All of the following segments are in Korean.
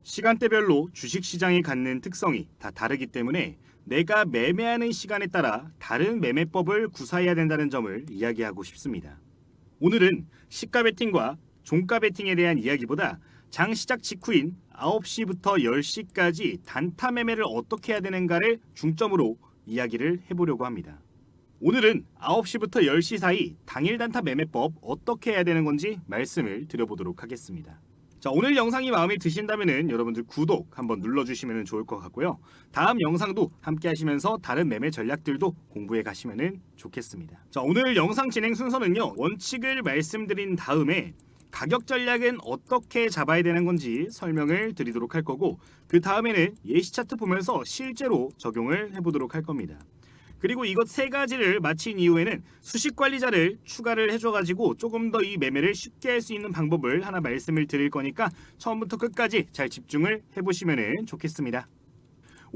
시간대별로 주식시장이 갖는 특성이 다 다르기 때문에 내가 매매하는 시간에 따라 다른 매매법을 구사해야 된다는 점을 이야기하고 싶습니다. 오늘은 시가 베팅과 종가 베팅에 대한 이야기보다 장 시작 직후인 9시부터 10시까지 단타 매매를 어떻게 해야 되는가를 중점으로 이야기를 해보려고 합니다. 오늘은 9시부터 10시 사이 당일 단타 매매법 어떻게 해야 되는 건지 말씀을 드려보도록 하겠습니다. 자, 오늘 영상이 마음에 드신다면 여러분들 구독 한번 눌러주시면 좋을 것 같고요. 다음 영상도 함께 하시면서 다른 매매 전략들도 공부해 가시면 좋겠습니다. 자, 오늘 영상 진행 순서는요. 원칙을 말씀드린 다음에 가격 전략은 어떻게 잡아야 되는 건지 설명을 드리도록 할 거고, 그 다음에는 예시 차트 보면서 실제로 적용을 해보도록 할 겁니다. 그리고 이것 세 가지를 마친 이후에는 수식 관리자를 추가를 해줘가지고 조금 더 이 매매를 쉽게 할 수 있는 방법을 하나 말씀을 드릴 거니까 처음부터 끝까지 잘 집중을 해보시면 좋겠습니다.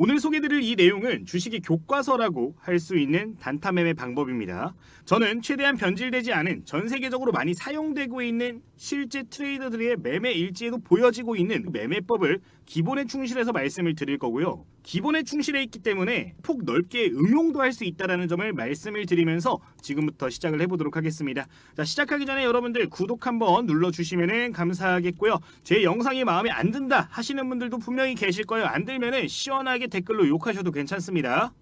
오늘 소개드릴 이 내용은 주식의 교과서라고 할 수 있는 단타 매매 방법입니다. 저는 최대한 변질되지 않은 전 세계적으로 많이 사용되고 있는 실제 트레이더들의 매매 일지에도 보여지고 있는 매매법을 기본에 충실해서 말씀을 드릴 거고요. 기본에 충실해 있기 때문에 폭 넓게 응용도 할 수 있다는 점을 말씀을 드리면서 지금부터 시작을 해보도록 하겠습니다. 자, 시작하기 전에 여러분들 구독 한번 눌러주시면 감사하겠고요. 제 영상이 마음에 안 든다 하시는 분들도 분명히 계실 거예요. 안 들면 시원하게 댓글로 욕하셔도 괜찮습니다.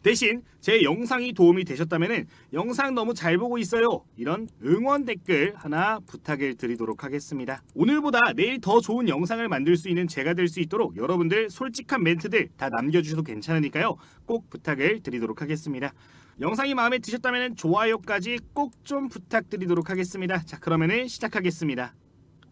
대신 제 영상이 도움이 되셨다면 영상 너무 잘 보고 있어요, 이런 응원 댓글 하나 부탁을 드리도록 하겠습니다. 오늘보다 내일 더 좋은 영상을 만들 수 있는 제가 될 수 있도록 여러분들 솔직한 멘트들 다 남겨주셔도 괜찮으니까요. 꼭 부탁을 드리도록 하겠습니다. 영상이 마음에 드셨다면 좋아요까지 꼭 좀 부탁드리도록 하겠습니다. 자, 그러면 시작하겠습니다.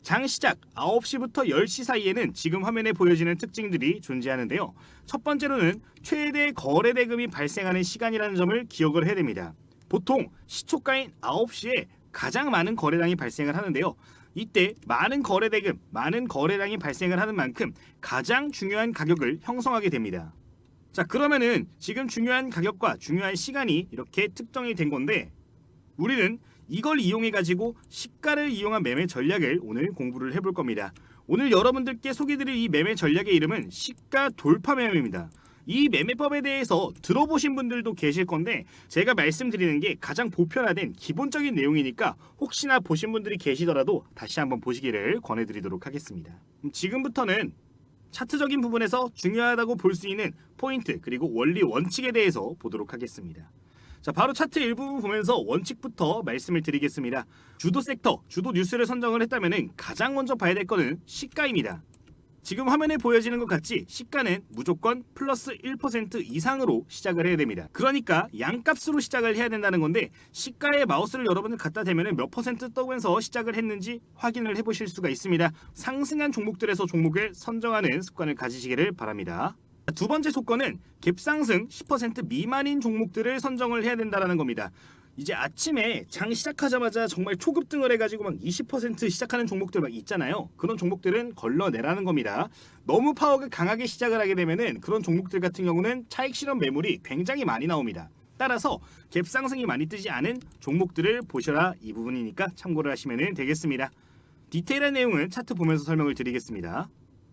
장 시작 9시부터 10시 사이에는 지금 화면에 보여지는 특징들이 존재하는데요. 첫 번째로는 최대 거래 대금이 발생하는 시간이라는 점을 기억을 해야 됩니다. 보통 시초가인 9시에 가장 많은 거래량이 발생을 하는데요. 이때 많은 거래 대금, 많은 거래량이 발생을 하는 만큼 가장 중요한 가격을 형성하게 됩니다. 자, 그러면은 지금 중요한 가격과 중요한 시간이 이렇게 특정이 된 건데, 우리는 이걸 이용해 가지고 시가를 이용한 매매 전략을 오늘 공부를 해볼 겁니다. 오늘 여러분들께 소개드릴 이 매매 전략의 이름은 시가 돌파 매매입니다. 이 매매법에 대해서 들어보신 분들도 계실 건데 제가 말씀드리는 게 가장 보편화된 기본적인 내용이니까 혹시나 보신 분들이 계시더라도 다시 한번 보시기를 권해드리도록 하겠습니다. 지금부터는 차트적인 부분에서 중요하다고 볼 수 있는 포인트 그리고 원리 원칙에 대해서 보도록 하겠습니다. 자, 바로 차트 일부분 보면서 원칙부터 말씀을 드리겠습니다. 주도 섹터, 주도 뉴스를 선정을 했다면 가장 먼저 봐야 될 거는 시가입니다. 지금 화면에 보여지는 것 같이 시가는 무조건 플러스 1% 이상으로 시작을 해야 됩니다. 그러니까 양값으로 시작을 해야 된다는 건데, 시가에 마우스를 여러분들 갖다 대면 몇 퍼센트 떠면서 시작을 했는지 확인을 해보실 수가 있습니다. 상승한 종목들에서 종목을 선정하는 습관을 가지시기를 바랍니다. 두 번째 조건은 갭상승 10% 미만인 종목들을 선정을 해야 된다는 겁니다. 이제 아침에 장 시작하자마자 정말 초급등을 해가지고 막 20% 시작하는 종목들 막 있잖아요. 그런 종목들은 걸러내라는 겁니다. 너무 파워가 강하게 시작을 하게 되면은 그런 종목들 같은 경우는 차익 실현 매물이 굉장히 많이 나옵니다. 따라서 갭상승이 많이 뜨지 않은 종목들을 보셔라, 이 부분이니까 참고를 하시면 되겠습니다. 디테일한 내용은 차트 보면서 설명을 드리겠습니다.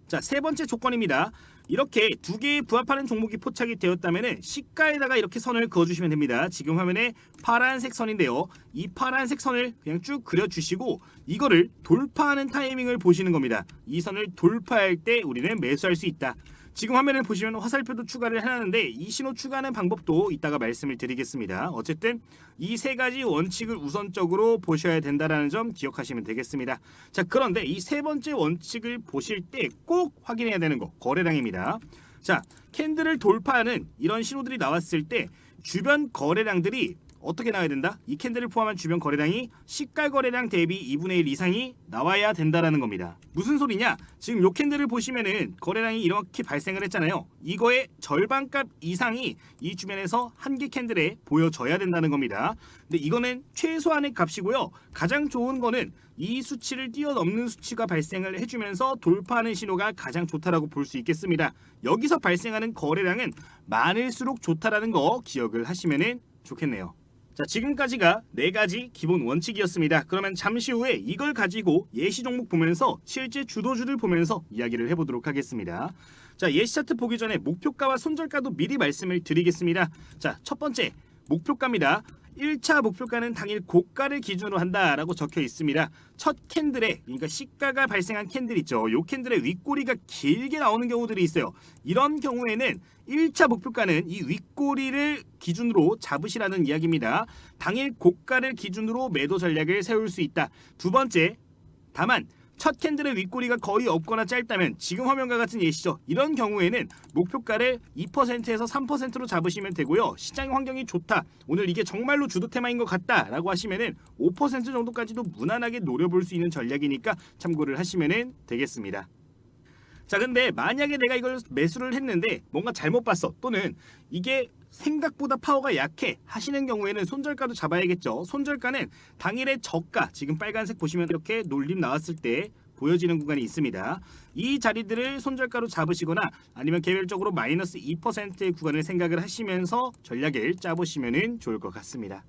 자, 세 번째 조건입니다. 이렇게 두 개의 부합하는 종목이 포착이 되었다면 시가에다가 이렇게 선을 그어주시면 됩니다. 지금 화면에 파란색 선인데요. 이 파란색 선을 그냥 쭉 그려주시고 이거를 돌파하는 타이밍을 보시는 겁니다. 이 선을 돌파할 때 우리는 매수할 수 있다. 지금 화면을 보시면 화살표도 추가를 해놨는데 이 신호 추가하는 방법도 이따가 말씀을 드리겠습니다. 어쨌든 이 세 가지 원칙을 우선적으로 보셔야 된다는 점 기억하시면 되겠습니다. 자, 그런데 이 세 번째 원칙을 보실 때 꼭 확인해야 되는 거, 거래량입니다. 자, 캔들을 돌파하는 이런 신호들이 나왔을 때 주변 거래량들이 어떻게 나와야 된다? 이 캔들을 포함한 주변 거래량이 시가 거래량 대비 2분의 1 이상이 나와야 된다는 겁니다. 무슨 소리냐? 지금 요 캔들을 보시면은 거래량이 이렇게 발생을 했잖아요. 이거의 절반값 이상이 이 주변에서 한 개 캔들에 보여져야 된다는 겁니다. 근데 이거는 최소한의 값이고요. 가장 좋은 거는 이 수치를 뛰어넘는 수치가 발생을 해주면서 돌파하는 신호가 가장 좋다라고 볼 수 있겠습니다. 여기서 발생하는 거래량은 많을수록 좋다라는 거 기억을 하시면 좋겠네요. 자, 지금까지가 4가지 기본 원칙이었습니다. 그러면 잠시 후에 이걸 가지고 예시 종목 보면서 실제 주도주들 보면서 이야기를 해보도록 하겠습니다. 자, 예시 차트 보기 전에 목표가와 손절가도 미리 말씀을 드리겠습니다. 자, 첫 번째 목표가입니다. 1차 목표가는 당일 고가를 기준으로 한다라고 적혀 있습니다. 첫 캔들에, 그러니까 시가가 발생한 캔들 있죠. 요 캔들의 윗꼬리가 길게 나오는 경우들이 있어요. 이런 경우에는 1차 목표가는 이 윗꼬리를 기준으로 잡으시라는 이야기입니다. 당일 고가를 기준으로 매도 전략을 세울 수 있다. 두 번째, 다만 첫 캔들의 윗꼬리가 거의 없거나 짧다면 지금 화면과 같은 예시죠. 이런 경우에는 목표가를 2%에서 3%로 잡으시면 되고요. 시장 환경이 좋다, 오늘 이게 정말로 주도 테마인 것 같다 라고 하시면은 5% 정도까지도 무난하게 노려볼 수 있는 전략이니까 참고를 하시면 되겠습니다. 자, 근데 만약에 내가 이걸 매수를 했는데 뭔가 잘못 봤어, 또는 이게 생각보다 파워가 약해 하시는 경우에는 손절가도 잡아야겠죠. 손절가는 당일의 저가, 지금 빨간색 보시면 이렇게 놀림 나왔을 때 보여지는 구간이 있습니다. 이 자리들을 손절가로 잡으시거나 아니면 개별적으로 마이너스 2%의 구간을 생각을 하시면서 전략을 짜보시면 좋을 것 같습니다.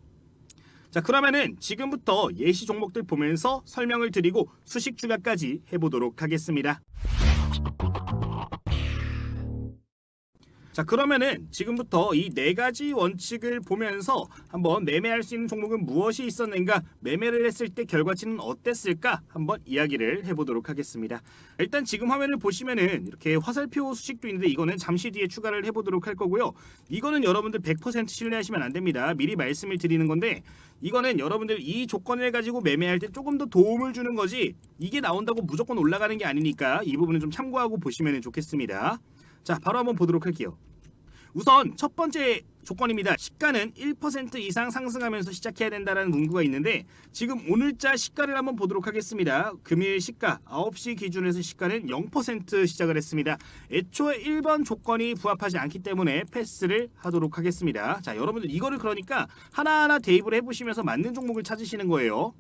자, 그러면은 지금부터 예시 종목들 보면서 설명을 드리고 수식 추가까지 해보도록 하겠습니다. 자, 그러면은 지금부터 이 4가지 원칙을 보면서 한번 매매할 수 있는 종목은 무엇이 있었는가, 매매를 했을 때 결과치는 어땠을까 한번 이야기를 해보도록 하겠습니다. 일단 지금 화면을 보시면은 이렇게 화살표 수식도 있는데 이거는 잠시 뒤에 추가를 해보도록 할 거고요. 이거는 여러분들 100% 신뢰하시면 안 됩니다. 미리 말씀을 드리는 건데 이거는 여러분들 이 조건을 가지고 매매할 때 조금 더 도움을 주는 거지 이게 나온다고 무조건 올라가는 게 아니니까 이 부분은 좀 참고하고 보시면 좋겠습니다. 자, 바로 한번 보도록 할게요. 우선 첫 번째 조건입니다. 시가는 1% 이상 상승하면서 시작해야 된다는 문구가 있는데 지금 오늘자 시가를 한번 보도록 하겠습니다. 금일 시가 9시 기준에서 시가는 0% 시작을 했습니다. 애초에 1번 조건이 부합하지 않기 때문에 패스를 하도록 하겠습니다. 자, 여러분들 이거를 그러니까 하나하나 대입을 해보시면서 맞는 종목을 찾으시는 거예요.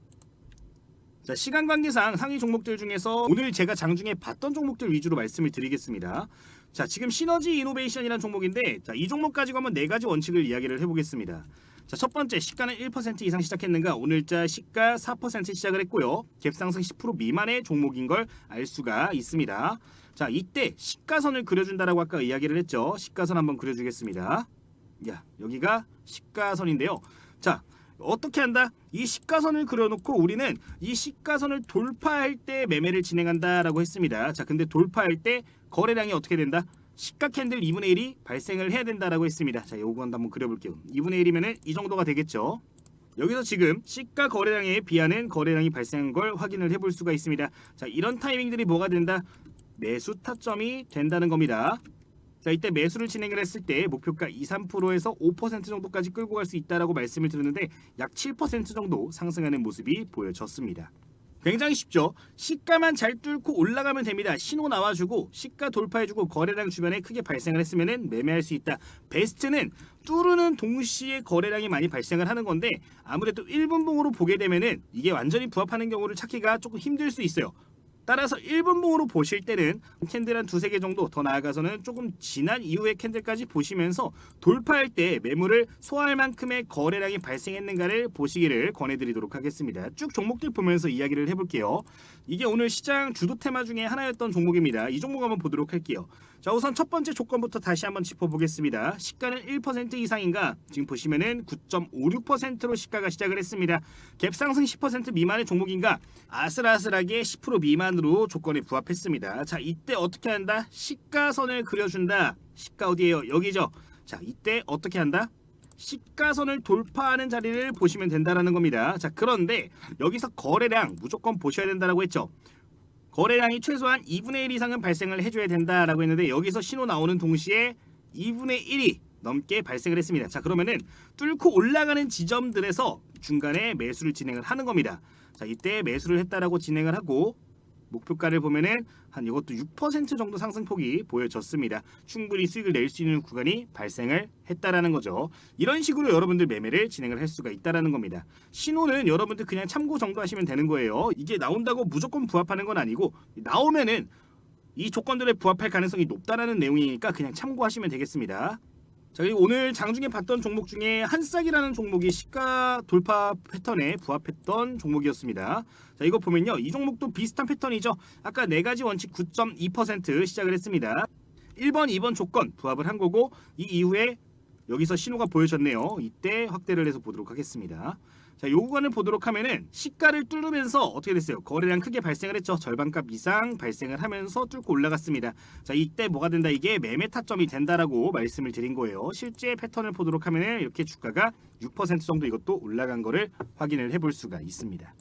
자, 시간 관계상 상위 종목들 중에서 오늘 제가 장중에 봤던 종목들 위주로 말씀을 드리겠습니다. 자, 지금 시너지 이노베이션이라는 종목인데, 자, 이 종목 가지고 한번 4가지 원칙을 이야기를 해보겠습니다. 자, 첫 번째, 시가는 1% 이상 시작했는가, 오늘자 시가 4% 시작을 했고요. 갭상승 10% 미만의 종목인 걸 알 수가 있습니다. 자, 이때 시가선을 그려준다라고 아까 이야기를 했죠. 시가선 한번 그려주겠습니다. 야, 여기가 시가선인데요. 자, 어떻게 한다? 이 시가선을 그려놓고 우리는 이 시가선을 돌파할 때 매매를 진행한다라고 했습니다. 자, 근데 돌파할 때 거래량이 어떻게 된다? 시가 캔들 2분의 1이 발생을 해야 된다라고 했습니다. 자, 요거 한번 그려볼게요. 2분의 1이면은 이 정도가 되겠죠. 여기서 지금 시가 거래량에 비하는 거래량이 발생한 걸 확인을 해볼 수가 있습니다. 자, 이런 타이밍들이 뭐가 된다? 매수 타점이 된다는 겁니다. 자, 이때 매수를 진행을 했을 때 목표가 2, 3%에서 5% 정도까지 끌고 갈 수 있다라고 말씀을 드렸는데 약 7% 정도 상승하는 모습이 보여졌습니다. 굉장히 쉽죠. 시가만 잘 뚫고 올라가면 됩니다. 신호 나와주고 시가 돌파해주고 거래량 주변에 크게 발생을 했으면 매매할 수 있다. 베스트는 뚫는 동시에 거래량이 많이 발생을 하는 건데 아무래도 1분봉으로 보게 되면은 이게 완전히 부합하는 경우를 찾기가 조금 힘들 수 있어요. 따라서 1분봉으로 보실 때는 캔들 한 2-3개 정도 더 나아가서는 조금 지난 이후의 캔들까지 보시면서 돌파할 때 매물을 소화할 만큼의 거래량이 발생했는가를 보시기를 권해드리도록 하겠습니다. 쭉 종목들 보면서 이야기를 해볼게요. 이게 오늘 시장 주도 테마 중에 하나였던 종목입니다. 이 종목 한번 보도록 할게요. 자, 우선 첫 번째 조건부터 다시 한번 짚어보겠습니다. 시가는 1% 이상인가? 지금 보시면은 9.56%로 시가가 시작을 했습니다. 갭상승 10% 미만의 종목인가? 아슬아슬하게 10% 미만으로 조건에 부합했습니다. 자, 이때 어떻게 한다? 시가선을 그려준다. 시가 어디에요? 여기죠. 자, 이때 어떻게 한다? 시가선을 돌파하는 자리를 보시면 된다라는 겁니다. 자, 그런데 여기서 거래량 무조건 보셔야 된다라고 했죠. 거래량이 최소한 2분의 1 이상은 발생을 해줘야 된다라고 했는데 여기서 신호 나오는 동시에 2분의 1이 넘게 발생을 했습니다. 자, 그러면은 뚫고 올라가는 지점들에서 중간에 매수를 진행을 하는 겁니다. 자, 이때 매수를 했다라고 진행을 하고 목표가를 보면은 한 이것도 6% 정도 상승폭이 보여졌습니다. 충분히 수익을 낼 수 있는 구간이 발생을 했다라는 거죠. 이런 식으로 여러분들 매매를 진행을 할 수가 있다라는 겁니다. 신호는 여러분들 그냥 참고 정도 하시면 되는 거예요. 이게 나온다고 무조건 부합하는 건 아니고 나오면은 이 조건들에 부합할 가능성이 높다라는 내용이니까 그냥 참고하시면 되겠습니다. 자, 그리고 오늘 장중에 봤던 종목 중에 한싹이라는 종목이 시가 돌파 패턴에 부합했던 종목이었습니다. 자, 이거 보면요, 이 종목도 비슷한 패턴이죠. 아까 네 가지 원칙 9.2% 시작을 했습니다. 1번, 2번 조건 부합을 한 거고, 이 이후에 여기서 신호가 보여졌네요. 이때 확대를 해서 보도록 하겠습니다. 자, 요 구간을 보도록 하면은 시가를 뚫으면서 어떻게 됐어요? 거래량 크게 발생을 했죠. 절반값 이상 발생을 하면서 뚫고 올라갔습니다. 자, 이때 뭐가 된다? 이게 매매 타점이 된다라고 말씀을 드린 거예요. 실제 패턴을 보도록 하면은 이렇게 주가가 6% 정도 이것도 올라간 거를 확인을 해볼 수가 있습니다.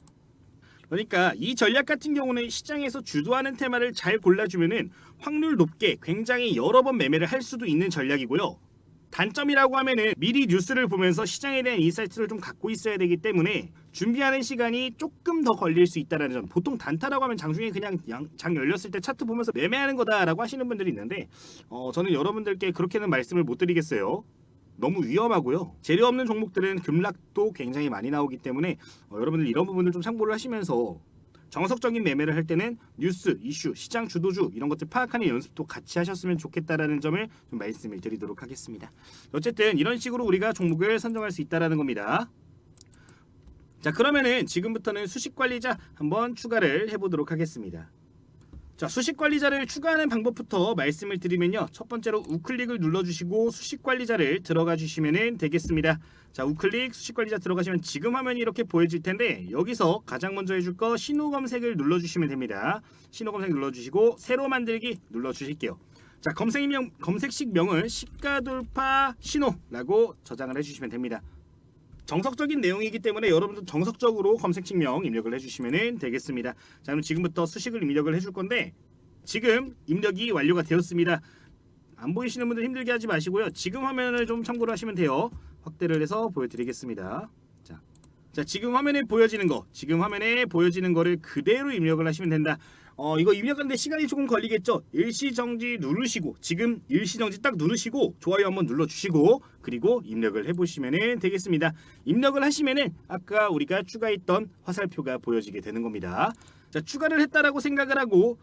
그러니까 이 전략 같은 경우는 시장에서 주도하는 테마를 잘 골라주면은 확률 높게 굉장히 여러 번 매매를 할 수도 있는 전략이고요. 단점이라고 하면은 미리 뉴스를 보면서 시장에 대한 인사이트를 좀 갖고 있어야 되기 때문에 준비하는 시간이 조금 더 걸릴 수 있다는 점. 보통 단타라고 하면 장중에 그냥 장 열렸을 때 차트 보면서 매매하는 거다라고 하시는 분들이 있는데 저는 여러분들께 그렇게는 말씀을 못 드리겠어요. 너무 위험하고요. 재료 없는 종목들은 급락도 굉장히 많이 나오기 때문에 여러분들 이런 부분을 좀 참고를 하시면서 정석적인 매매를 할 때는 뉴스, 이슈, 시장 주도주 이런 것들 파악하는 연습도 같이 하셨으면 좋겠다라는 점을 좀 말씀을 드리도록 하겠습니다. 어쨌든 이런 식으로 우리가 종목을 선정할 수 있다라는 겁니다. 자, 그러면은 지금부터는 수식관리자 한번 추가를 해보도록 하겠습니다. 자, 수식관리자를 추가하는 방법부터 말씀을 드리면요, 첫 번째로 우클릭을 눌러주시고 수식관리자를 들어가 주시면 되겠습니다. 자, 우클릭 수식관리자 들어가시면 지금 화면이 이렇게 보여질 텐데 여기서 가장 먼저 해줄 거 신호 검색을 눌러주시면 됩니다. 신호 검색 눌러주시고 새로 만들기 눌러주실게요. 자, 검색식 명은 시가돌파 신호라고 저장을 해주시면 됩니다. 정석적인 내용이기 때문에 여러분도 정석적으로 검색식명 입력을 해주시면 되겠습니다. 자, 그럼 지금부터 수식을 입력을 해줄 건데 지금 입력이 완료가 되었습니다. 안 보이시는 분들 힘들게 하지 마시고요. 지금 화면을 좀 참고를 하시면 돼요. 확대를 해서 보여드리겠습니다. 자, 지금 화면에 보여지는 거를 그대로 입력을 하시면 된다. 이거 입력하는데 시간이 조금 걸리겠죠. 일시정지 누르시고 지금 일시정지 딱 누르시고 좋아요 한번 눌러주시고 그리고 입력을 해보시면 되겠습니다. 입력을 하시면은 아까 우리가 추가했던 화살표가 보여지게 되는 겁니다. 자, 추가를 했다라고 생각을 하고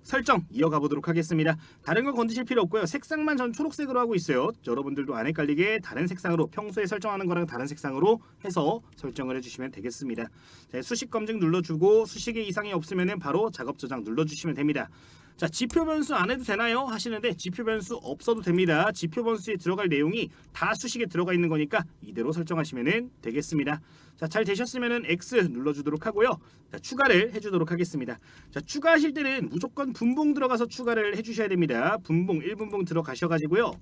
설정 이어가 보도록 하겠습니다. 다른 거 건드실 필요 없고요. 색상만 전 초록색으로 하고 있어요. 여러분들도 안 헷갈리게 다른 색상으로 평소에 설정하는 거랑 다른 색상으로 해서 설정을 해주시면 되겠습니다. 자, 수식 검증 눌러주고 수식에 이상이 없으면 바로 작업 저장 눌러주시면 됩니다. 자, 지표 변수 안 해도 되나요? 하시는데 지표 변수 없어도 됩니다. 지표 변수에 들어갈 내용이 다 수식에 들어가 있는 거니까 이대로 설정하시면 되겠습니다. 자, 잘 되셨으면 X 눌러주도록 하고요. 자, 추가를 해주도록 하겠습니다. 자, 추가하실 때는 무조건 분봉 들어가서 추가를 해주셔야 됩니다. 분봉 1분봉 들어가셔가지고요.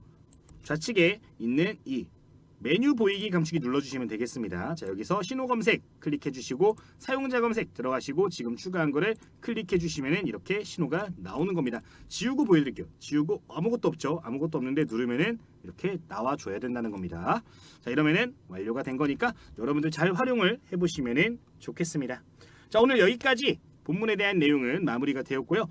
좌측에 있는 이 메뉴 보이기 감추기 눌러주시면 되겠습니다. 자, 여기서 신호 검색 클릭해 주시고 사용자 검색 들어가시고 지금 추가한 거를 클릭해 주시면 이렇게 신호가 나오는 겁니다. 지우고 보여드릴게요. 지우고 아무것도 없죠. 아무것도 없는데 누르면은 이렇게 나와줘야 된다는 겁니다. 자, 이러면은 완료가 된 거니까 여러분들 잘 활용을 해보시면 좋겠습니다. 자, 오늘 여기까지 본문에 대한 내용은 마무리가 되었고요.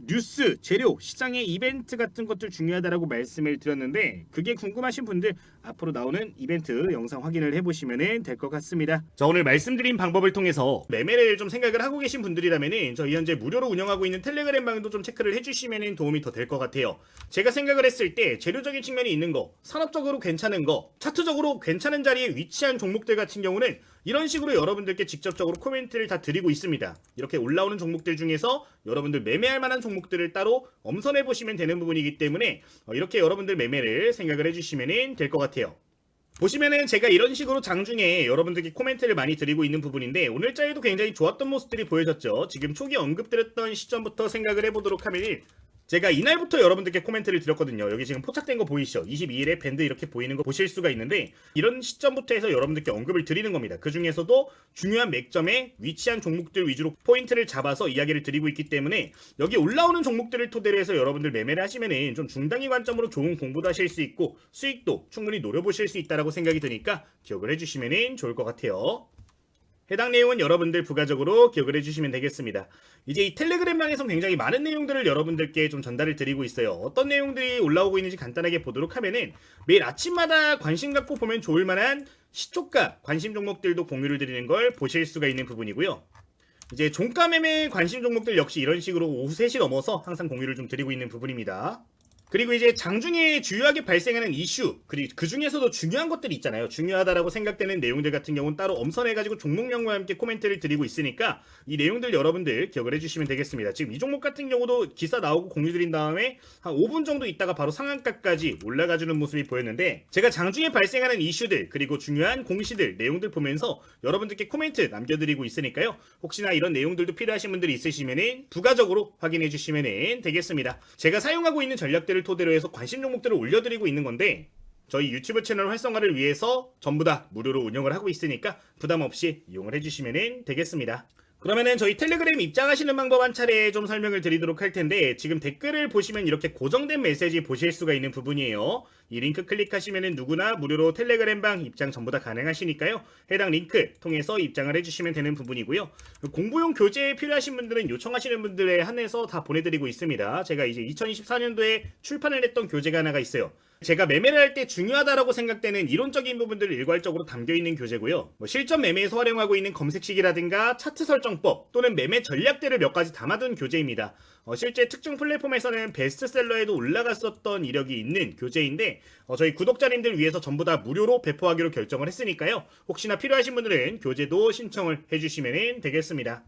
뉴스, 재료, 시장의 이벤트 같은 것들 중요하다라고 말씀을 드렸는데 그게 궁금하신 분들 앞으로 나오는 이벤트 영상 확인을 해보시면 될 것 같습니다. 자, 오늘 말씀드린 방법을 통해서 매매를 좀 생각을 하고 계신 분들이라면 저희 현재 무료로 운영하고 있는 텔레그램 방도 좀 체크를 해주시면 도움이 더 될 것 같아요. 제가 생각을 했을 때 재료적인 측면이 있는 거, 산업적으로 괜찮은 거, 차트적으로 괜찮은 자리에 위치한 종목들 같은 경우는 이런 식으로 여러분들께 직접적으로 코멘트를 다 드리고 있습니다. 이렇게 올라오는 종목들 중에서 여러분들 매매할 만한 종목들을 따로 엄선해 보시면 되는 부분이기 때문에 이렇게 여러분들 매매를 생각을 해주시면 될 것 같아요. 보시면은 제가 이런 식으로 장중에 여러분들께 코멘트를 많이 드리고 있는 부분인데 오늘자에도 굉장히 좋았던 모습들이 보여졌죠. 지금 초기 언급드렸던 시점부터 생각을 해보도록 하면 제가 이날부터 여러분들께 코멘트를 드렸거든요. 여기 지금 포착된 거 보이시죠? 22일에 밴드 이렇게 보이는 거 보실 수가 있는데 이런 시점부터 해서 여러분들께 언급을 드리는 겁니다. 그 중에서도 중요한 맥점에 위치한 종목들 위주로 포인트를 잡아서 이야기를 드리고 있기 때문에 여기 올라오는 종목들을 토대로 해서 여러분들 매매를 하시면은 좀 중단기 관점으로 좋은 공부도 하실 수 있고 수익도 충분히 노려보실 수 있다라고 생각이 드니까 기억을 해주시면 좋을 것 같아요. 해당 내용은 여러분들 부가적으로 기억을 해주시면 되겠습니다. 이제 이 텔레그램방에서 굉장히 많은 내용들을 여러분들께 좀 전달을 드리고 있어요. 어떤 내용들이 올라오고 있는지 간단하게 보도록 하면은 매일 아침마다 관심 갖고 보면 좋을 만한 시초가 관심 종목들도 공유를 드리는 걸 보실 수가 있는 부분이고요. 이제 종가 매매 관심 종목들 역시 이런 식으로 오후 3시 넘어서 항상 공유를 좀 드리고 있는 부분입니다. 그리고 이제 장중에 주요하게 발생하는 이슈, 그리고 그 중에서도 중요한 것들이 있잖아요. 중요하다라고 생각되는 내용들 같은 경우는 따로 엄선해가지고 종목명과 함께 코멘트를 드리고 있으니까 이 내용들 여러분들 기억을 해주시면 되겠습니다. 지금 이 종목 같은 경우도 기사 나오고 공유 드린 다음에 한 5분 정도 있다가 바로 상한가까지 올라가주는 모습이 보였는데, 제가 장중에 발생하는 이슈들 그리고 중요한 공시들 내용들 보면서 여러분들께 코멘트 남겨드리고 있으니까요. 혹시나 이런 내용들도 필요하신 분들이 있으시면 부가적으로 확인해 주시면 되겠습니다. 제가 사용하고 있는 전략들을 토대로 해서 관심 종목들을 올려드리고 있는 건데, 저희 유튜브 채널 활성화를 위해서 전부 다 무료로 운영을 하고 있으니까 부담 없이 이용을 해주시면 되겠습니다. 그러면은 저희 텔레그램 입장하시는 방법 한 차례 좀 설명을 드리도록 할 텐데, 지금 댓글을 보시면 이렇게 고정된 메시지 보실 수가 있는 부분이에요. 이 링크 클릭하시면은 누구나 무료로 텔레그램방 입장 전부 다 가능하시니까요. 해당 링크 통해서 입장을 해주시면 되는 부분이고요. 공부용 교재 필요하신 분들은 요청하시는 분들에 한해서 다 보내드리고 있습니다. 제가 이제 2024년도에 출판을 했던 교재가 하나가 있어요. 제가 매매를 할 때 중요하다라고 생각되는 이론적인 부분들을 일괄적으로 담겨있는 교재고요. 실전 매매에서 활용하고 있는 검색식이라든가 차트 설정법 또는 매매 전략들을 몇 가지 담아둔 교재입니다. 실제 특정 플랫폼에서는 베스트셀러에도 올라갔었던 이력이 있는 교재인데, 저희 구독자님들 위해서 전부 다 무료로 배포하기로 결정을 했으니까요. 혹시나 필요하신 분들은 교재도 신청을 해주시면 되겠습니다.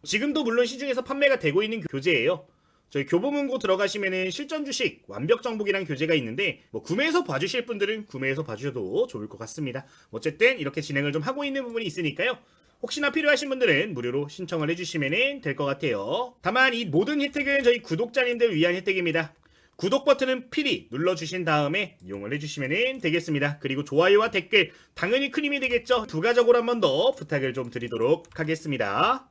지금도 물론 시중에서 판매가 되고 있는 교재예요. 저희 교보문고 들어가시면은 실전 주식 완벽 정복이라는 교재가 있는데, 구매해서 봐주실 분들은 구매해서 봐주셔도 좋을 것 같습니다. 어쨌든 이렇게 진행을 좀 하고 있는 부분이 있으니까요. 혹시나 필요하신 분들은 무료로 신청을 해주시면 될 것 같아요. 다만 이 모든 혜택은 저희 구독자님들 위한 혜택입니다. 구독 버튼은 필히 눌러주신 다음에 이용을 해주시면 되겠습니다. 그리고 좋아요와 댓글 당연히 큰 힘이 되겠죠. 부가적으로 한 번 더 부탁을 좀 드리도록 하겠습니다.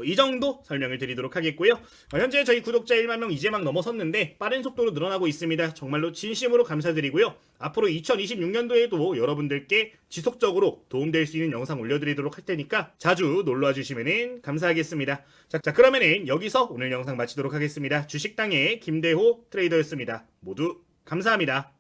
이 정도 설명을 드리도록 하겠고요. 현재 저희 구독자 1만 명 이제 막 넘어섰는데 빠른 속도로 늘어나고 있습니다. 정말로 진심으로 감사드리고요. 앞으로 2026년도에도 여러분들께 지속적으로 도움될 수 있는 영상 올려드리도록 할 테니까 자주 놀러와 주시면 감사하겠습니다. 자, 그러면은 여기서 오늘 영상 마치도록 하겠습니다. 주식당의 김대호 트레이더였습니다. 모두 감사합니다.